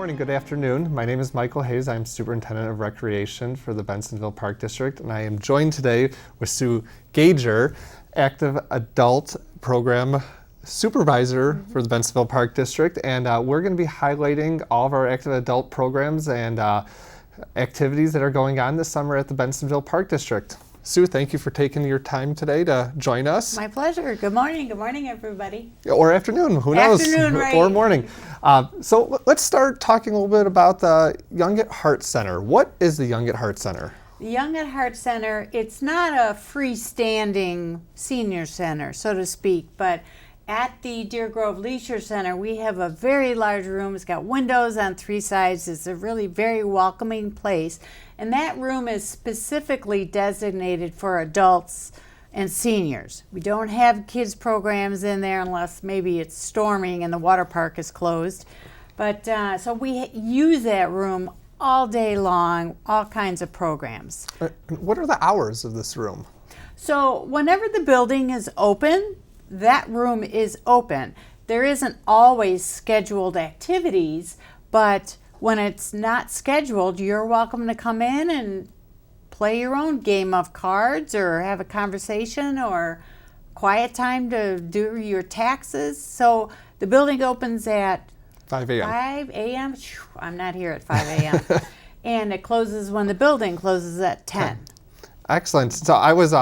morning, good afternoon. My name is Michael Hayes. I'm Superintendent of Recreation for the Bensenville Park District, and I am joined today with Sue Gager, Active Adult Program Supervisor for the Bensenville Park District, and we're going to be highlighting all of our active adult programs and activities that are going on this summer at the Bensenville Park District. Sue, thank you for taking your time today to join us. My pleasure. Good morning, everybody. Or afternoon, who knows? Afternoon, right. Or morning. So let's start talking a little bit about the Young at Heart Center. What is the Young at Heart Center? The Young at Heart Center, it's not a freestanding senior center, so to speak, but at the Deer Grove Leisure Center, we have a very large room. It's got windows on three sides. It's a really very welcoming place. And that room is specifically designated for adults and seniors. We don't have kids programs in there unless maybe it's storming and the water park is closed. But so we use that room all day long, all kinds of programs. What are the hours of this room? So whenever the building is open, that room is open. There isn't always scheduled activities, but when it's not scheduled, you're welcome to come in and play your own game of cards or have a conversation or quiet time to do your taxes. So the building opens at 5 a.m. 5 a.m. I'm not here at 5 a.m. And it closes when the building closes at 10. Excellent. So I was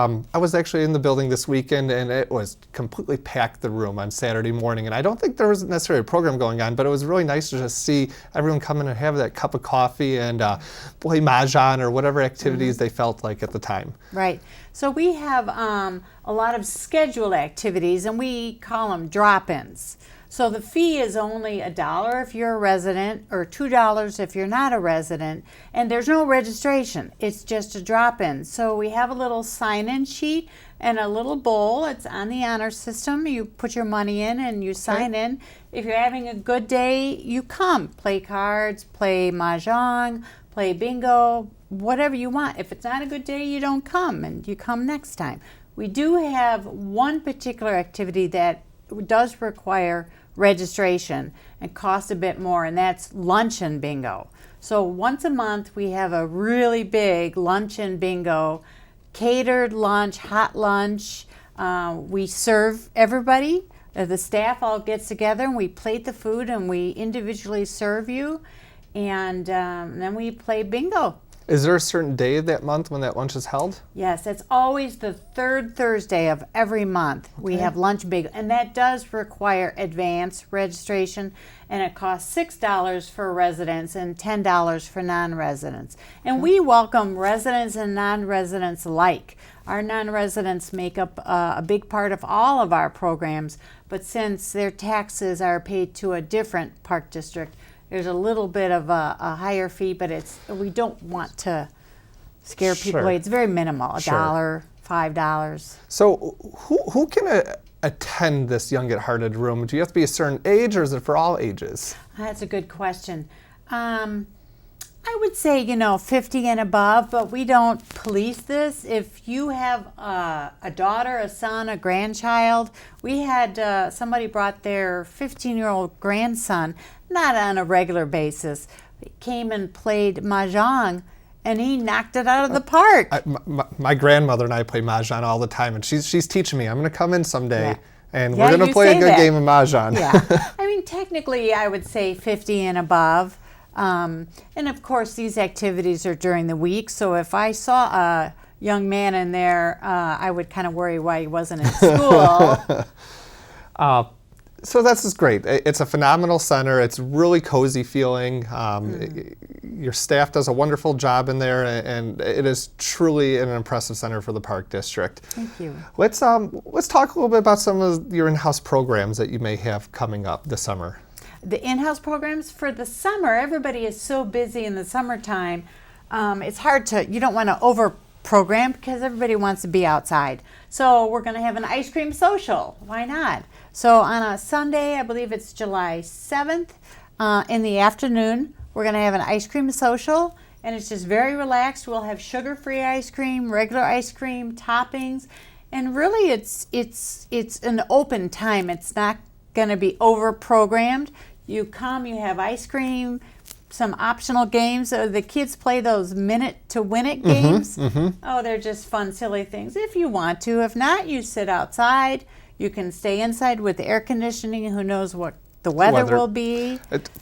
actually in the building this weekend, and it was completely packed, the room, on Saturday morning. And I don't think there was necessarily a program going on, but it was really nice to just see everyone come in and have that cup of coffee and play mahjong or whatever activities they felt like at the time. Right. So we have a lot of scheduled activities, and we call them drop-ins. So the fee is only $1 if you're a resident or $2 if you're not a resident, and there's no registration. It's just a drop-in. So we have a little sign-in sheet and a little bowl. It's on the honor system. You put your money in and you sign in. If you're having a good day, you come. Play cards, play mahjong, play bingo, whatever you want. If it's not a good day, you don't come, and you come next time. We do have one particular activity that does require registration and costs a bit more, and that's luncheon bingo. So once a month we have a really big luncheon bingo, catered lunch, hot lunch. We serve everybody. The staff all gets together and we plate the food and we individually serve you, and then we play bingo. Is there a certain day of that month when that lunch is held? Yes, it's always the third Thursday of every month. We have lunch bingo, and that does require advance registration, and it costs $6 for residents and $10 for non-residents. And we welcome residents and non-residents alike. Our non-residents make up a big part of all of our programs, but since their taxes are paid to a different park district, there's a little bit of a higher fee, but we don't want to scare people away. It's very minimal, $1, $5. So who can attend this Young at Hearted room? Do you have to be a certain age, or is it for all ages? That's a good question. I would say, 50 and above, but we don't police this. If you have a daughter, a son, a grandchild, we had somebody brought their 15-year-old grandson, not on a regular basis, came and played mahjong, and he knocked it out of the park. My grandmother and I play mahjong all the time, and she's teaching me. I'm going to come in someday, and we're going to play a good game of mahjong. Yeah, I mean, technically, I would say 50 and above. And of course, these activities are during the week, so if I saw a young man in there, I would kind of worry why he wasn't in school. So that's just great. It's a phenomenal center. It's really cozy feeling. Your staff does a wonderful job in there, and it is truly an impressive center for the Park District. Thank you. Let's talk a little bit about some of your in-house programs that you may have coming up this summer. The in-house programs for the summer, everybody is so busy in the summertime. It's hard you don't want to over-program because everybody wants to be outside. So we're going to have an ice cream social. Why not? So on a Sunday, I believe it's July 7th, in the afternoon, we're going to have an ice cream social, and it's just very relaxed. We'll have sugar-free ice cream, regular ice cream, toppings, and really it's an open time. It's not going to be over-programmed. You come, you have ice cream, some optional games. The kids play those minute to win it games. Oh, they're just fun, silly things. If you want to. If not, you sit outside. You can stay inside with the air conditioning. Who knows what the weather will be.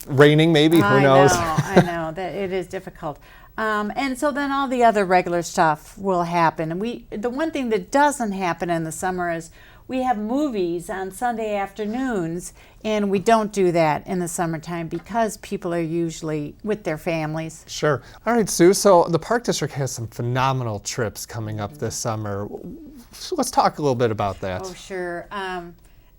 Raining maybe, who knows? I know that it is difficult. And so then all the other regular stuff will happen. And the one thing that doesn't happen in the summer is we have movies on Sunday afternoons, and we don't do that in the summertime because people are usually with their families. Sure. All right, Sue, so the Park District has some phenomenal trips coming up this summer. So let's talk a little bit about that. Oh, sure.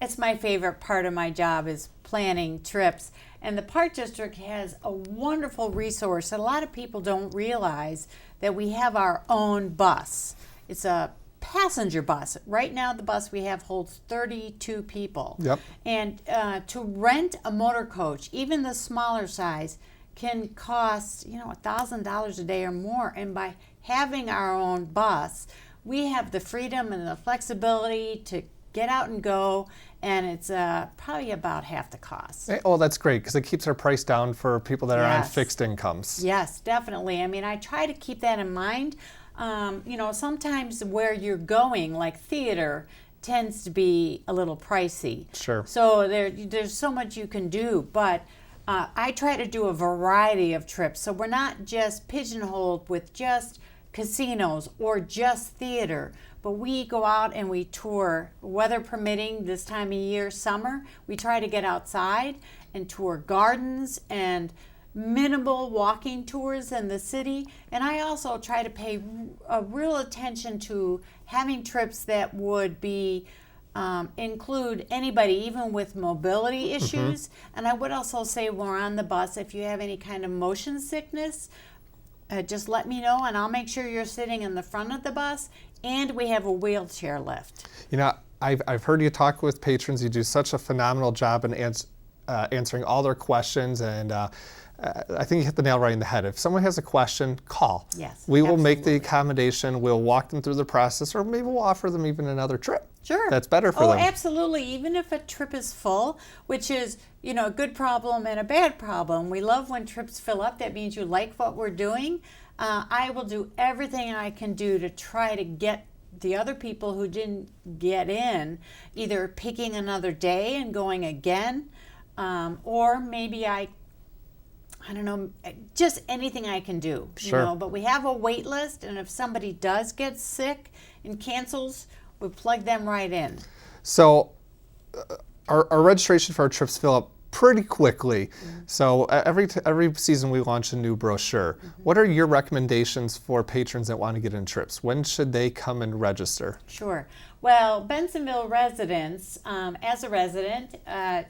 It's my favorite part of my job is planning trips. And the Park District has a wonderful resource that a lot of people don't realize, that we have our own bus. It's a passenger bus. Right now the bus we have holds 32 people. Yep. And to rent a motor coach, even the smaller size, can cost $1,000 a day or more. And by having our own bus, we have the freedom and the flexibility to get out and go, and it's probably about half the cost. Oh, that's great, because it keeps our price down for people that are on Yes. fixed incomes. Yes, definitely. I mean, I try to keep that in mind. Sometimes where you're going, like theater, tends to be a little pricey. Sure. So there's so much you can do, but I try to do a variety of trips. So we're not just pigeonholed with just casinos or just theater, but we go out and we tour, weather permitting this time of year, summer. We try to get outside and tour gardens and minimal walking tours in the city. And I also try to pay a real attention to having trips that would be include anybody, even with mobility issues. And I would also say, when we're on the bus, if you have any kind of motion sickness, just let me know, and I'll make sure you're sitting in the front of the bus. And we have a wheelchair lift. You know, I've heard you talk with patrons. You do such a phenomenal job in answering all their questions, and I think you hit the nail right in the head. If someone has a question, call. Yes, we will make the absolutely. accommodation. We'll walk them through the process, or maybe we'll offer them even another trip. Sure. That's better for Oh, them. absolutely. Even if a trip is full, which is, a good problem and a bad problem. We love when trips fill up. That means you like what we're doing. I will do everything I can do to try to get the other people who didn't get in, either picking another day and going again, or maybe I don't know, just anything I can do. Sure. But we have a wait list, and if somebody does get sick and cancels, we plug them right in. So our registration for our trips fill up pretty quickly. So every season we launch a new brochure. What are your recommendations for patrons that want to get in trips? When should they come and register? Sure. Well, Bensonville residents, as a resident,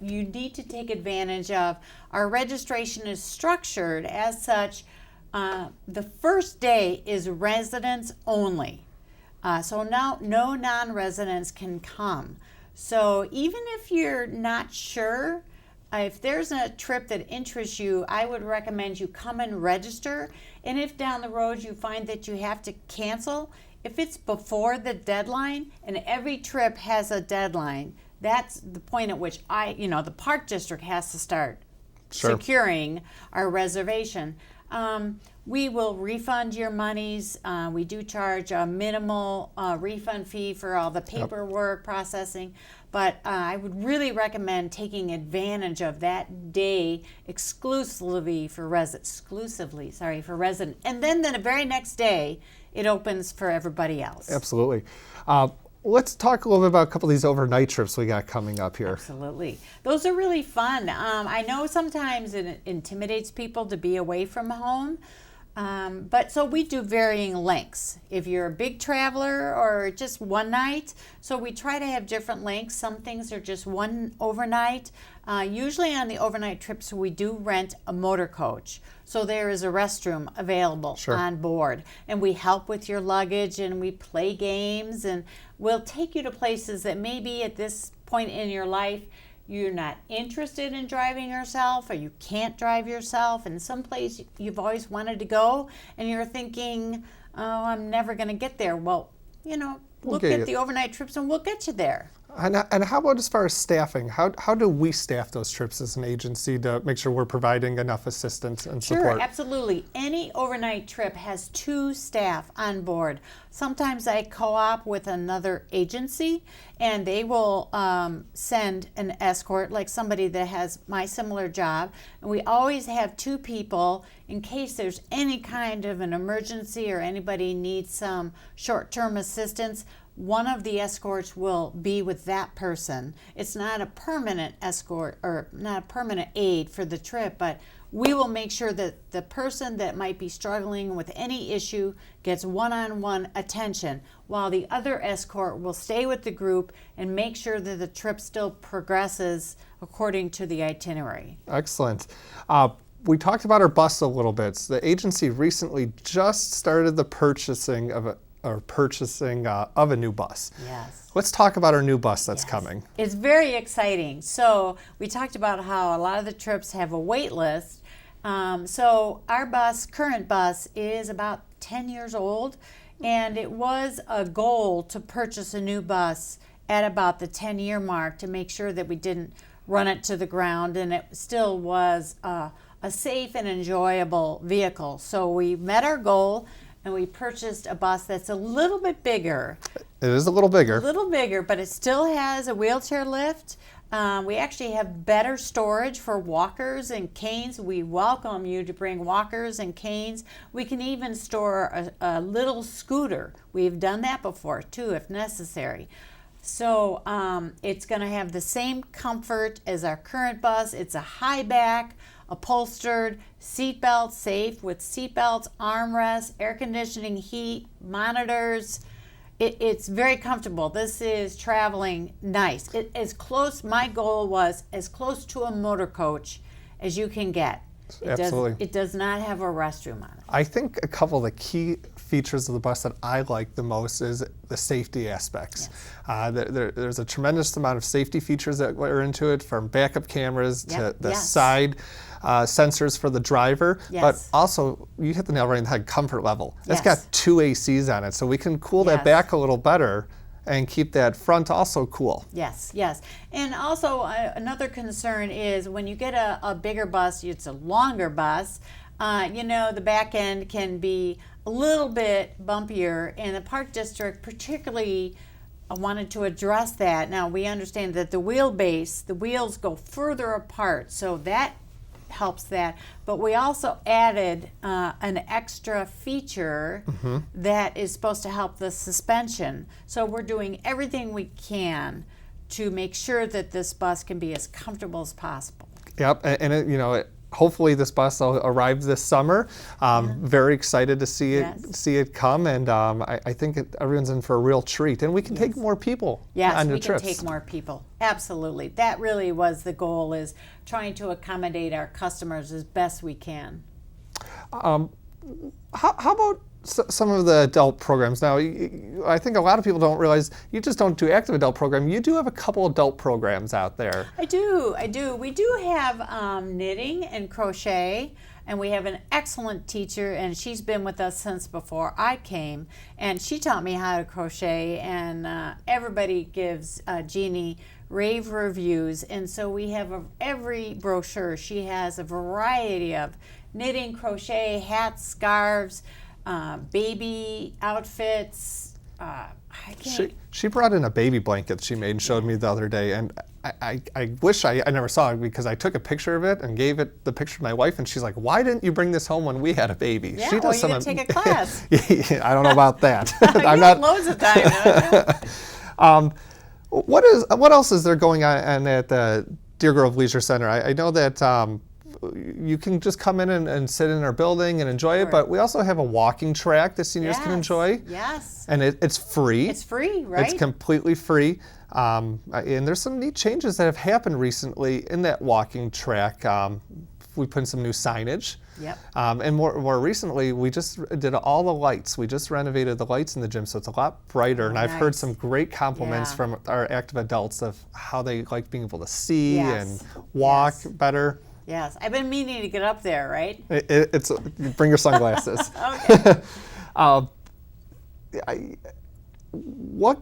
you need to take advantage of our registration is structured as such. The first day is residents only. So now no non-residents can come. So even if you're not sure, if there's a trip that interests you, I would recommend you come and register. And if down the road you find that you have to cancel, if it's before the deadline, and every trip has a deadline, that's the point at which the Park District has to start Sure. securing our reservation. We will refund your monies. We do charge a minimal refund fee for all the paperwork processing, but I would really recommend taking advantage of that day exclusively for resident. And then the very next day, it opens for everybody else. Absolutely. Let's talk a little bit about a couple of these overnight trips we got coming up here. Absolutely. Those are really fun. I know sometimes it intimidates people to be away from home, but so we do varying lengths. If you're a big traveler or just one night, so we try to have different lengths. Some things are just one overnight. Usually on the overnight trips, we do rent a motor coach. So there is a restroom available Sure. on board. And we help with your luggage, and we play games, and we'll take you to places that maybe at this point in your life you're not interested in driving yourself, or you can't drive yourself, and someplace you've always wanted to go, and you're thinking, oh, I'm never going to get there. Well, look get at you. the overnight trips and we'll get you there. And how about as far as staffing? How do we staff those trips as an agency to make sure we're providing enough assistance and Sure, support? absolutely. Any overnight trip has 2 staff on board. Sometimes I co-op with another agency and they will send an escort, like somebody that has my similar job. And we always have 2 people in case there's any kind of an emergency or anybody needs some short-term assistance. One of the escorts will be with that person. It's not a permanent escort or not a permanent aid for the trip, but we will make sure that the person that might be struggling with any issue gets one-on-one attention, while the other escort will stay with the group and make sure that the trip still progresses according to the itinerary. Excellent. We talked about our bus a little bit. So the agency recently just started the purchasing of a new bus. Yes. Let's talk about our new bus that's coming. It's very exciting. So we talked about how a lot of the trips have a wait list. So our current bus is about 10 years old, and it was a goal to purchase a new bus at about the 10-year mark to make sure that we didn't run it to the ground, and it still was a safe and enjoyable vehicle. So we met our goal, and we purchased a bus that's a little bit bigger. It is a little bigger. A little bigger, but it still has a wheelchair lift. We actually have better storage for walkers and canes. We welcome you to bring walkers and canes. We can even store a little scooter. We've done that before too, if necessary. So it's going to have the same comfort as our current bus. It's a high back, upholstered, seatbelt safe with seatbelts, armrests, air conditioning, heat, monitors. It's very comfortable. This is traveling nice. My goal was as close to a motor coach as you can get. Absolutely. It does not have a restroom on it. I think a couple of the key features of the bus that I like the most is the safety aspects. There's a tremendous amount of safety features that are into it, from backup cameras to the side sensors for the driver. Yes. But also, you hit the nail right on the head, comfort level. It's Yes. got 2 ACs on it, so we can cool that Yes. back a little better and keep that front also cool. Yes, yes. And also another concern is when you get a bigger bus, it's a longer bus, the back end can be a little bit bumpier, and the Park District particularly wanted to address that. Now we understand that the wheels go further apart, so that helps that, but we also added an extra feature that is supposed to help the suspension. So we're doing everything we can to make sure that this bus can be as comfortable as possible. Yep, and hopefully this bus will arrive this summer. Very excited to see it come, and I think everyone's in for a real treat, and we can take more people on the we trips. can take more people. Absolutely. That really was the goal, is trying to accommodate our customers as best we can. How about some of the adult programs? Now, I think a lot of people don't realize you just don't do active adult program. You do have a couple adult programs out there. I do. We do have knitting and crochet, and we have an excellent teacher, and she's been with us since before I came, and she taught me how to crochet, and everybody gives Jeannie rave reviews, and so we have every brochure. She has a variety of knitting, crochet, hats, scarves, baby outfits. She brought in a baby blanket she made and showed me the other day, and I wish I never saw it, because I took a picture of it and gave it the picture to my wife, and she's like, "Why didn't you bring this home when we had a baby?" Yeah, She well, you could take a class. I don't know about that. I'm not loads of time. Don't you? What else is there going on at the Deer Grove Leisure Center? I know that you can just come in and sit in our building and enjoy it, but we also have a walking track that seniors can enjoy. Yes. And it's free. It's free, right? It's completely free. And there's some neat changes that have happened recently in that walking track. We put in some new signage. Yep. And more recently, we just did all the lights. We just renovated the lights in the gym, so it's a lot brighter. And I've heard some great compliments from our active adults of how they like being able to see and walk better. Yes, I've been meaning to get up there, right? Bring your sunglasses. Okay. what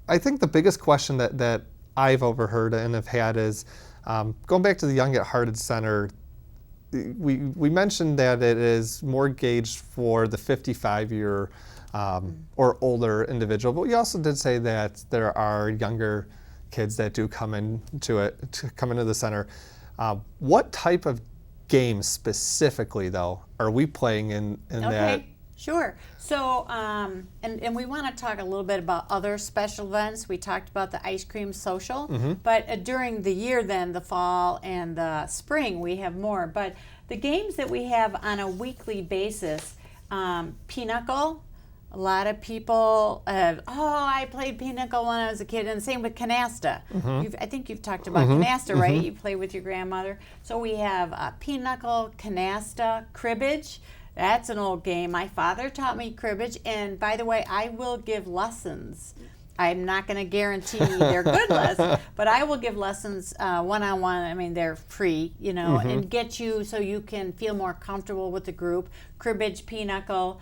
I think the biggest question that I've overheard and have had is going back to the Young at Hearted Center. We mentioned that it is more gauged for the 55-year or older individual, but we also did say that there are younger kids that do come into the center. What type of games specifically, though, are we playing in that? Okay, sure. So, and we want to talk a little bit about other special events. We talked about the ice cream social, but during the year, then the fall and the spring, we have more. But the games that we have on a weekly basis, pinochle. A lot of people, I played pinochle when I was a kid, and the same with canasta. I think you've talked about canasta, right? You play with your grandmother. So we have pinochle, canasta, cribbage. That's an old game. My father taught me cribbage, and by the way, I will give lessons. I'm not going to guarantee they're good lessons, but I will give lessons one-on-one. I mean, they're free, and get you so you can feel more comfortable with the group. Cribbage, pinochle.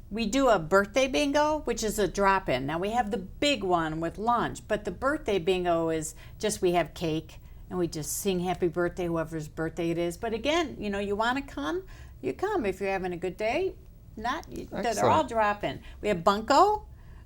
We do a birthday bingo, which is a drop-in. Now, we have the big one with lunch, but the birthday bingo is just we have cake, and we just sing happy birthday, whoever's birthday it is. But again, you want to come, you come. If you're having a good day, they're all drop-in. We have bunco.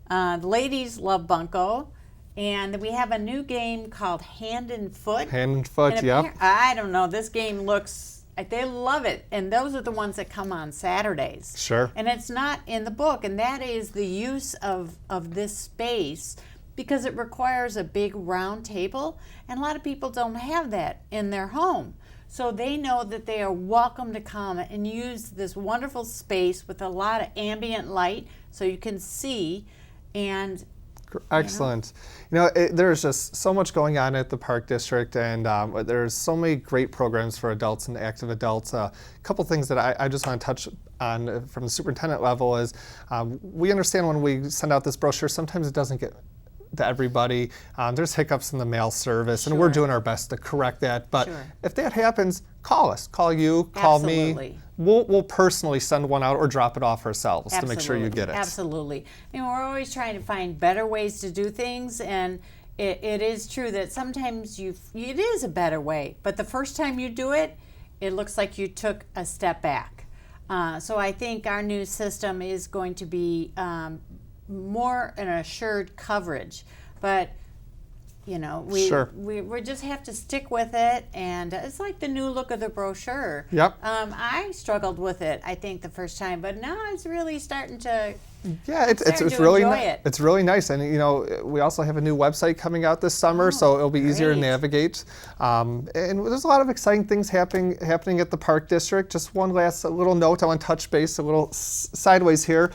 The ladies love bunco. And we have a new game called Hand and Foot. Hand and Foot, yep. I don't know. This game looks... They love it, and those are the ones that come on Saturdays. Sure. And it's not in the book, and that is the use of this space because it requires a big round table, and a lot of people don't have that in their home. So they know that they are welcome to come and use this wonderful space with a lot of ambient light so you can see and... Excellent. There's just so much going on at the Park District, and there's so many great programs for adults and active adults. A couple things that I just want to touch on from the superintendent level is we understand when we send out this brochure, sometimes it doesn't get to everybody. There's hiccups in the mail service, and we're doing our best to correct that. But if that happens, call us. Call you, call me. We'll personally send one out or drop it off ourselves to make sure you get it. Absolutely. We're always trying to find better ways to do things, and it is true that sometimes it is a better way, but the first time you do it, it looks like you took a step back. So I think our new system is going to be more an assured coverage, but we just have to stick with it, and it's like the new look of the brochure. Yep. I struggled with it, I think, the first time, but now it's really starting to. Yeah, it's really nice, and we also have a new website coming out this summer, so it'll be easier to navigate. And there's a lot of exciting things happening at the Park District. Just one last little note, I want to touch base a little sideways here.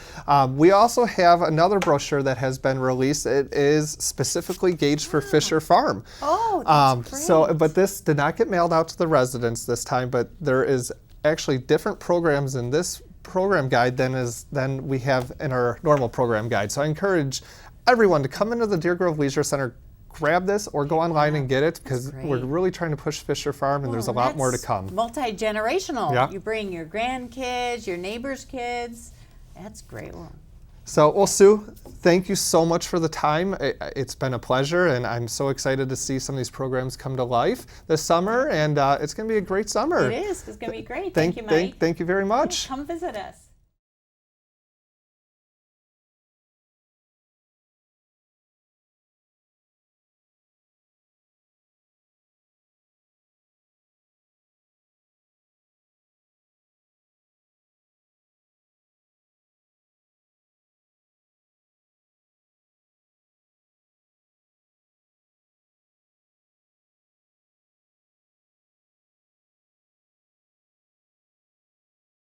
We also have another brochure that has been released. It is specifically gauged for Fisher Farm. Oh, that's great. But this did not get mailed out to the residents this time. But there is actually different programs in this program guide than we have in our normal program guide. So I encourage everyone to come into the Deer Grove Leisure Center, grab this, or go online and get it, because we're really trying to push Fisher Farm, and there's a lot more to come. Multi-generational. Yeah. You bring your grandkids, your neighbors' kids. That's great. So, well, Sue, thank you so much for the time. It's been a pleasure, and I'm so excited to see some of these programs come to life this summer, and it's going to be a great summer. It is. It's going to be great. Thank you, Mike. Thank you very much. Come visit us.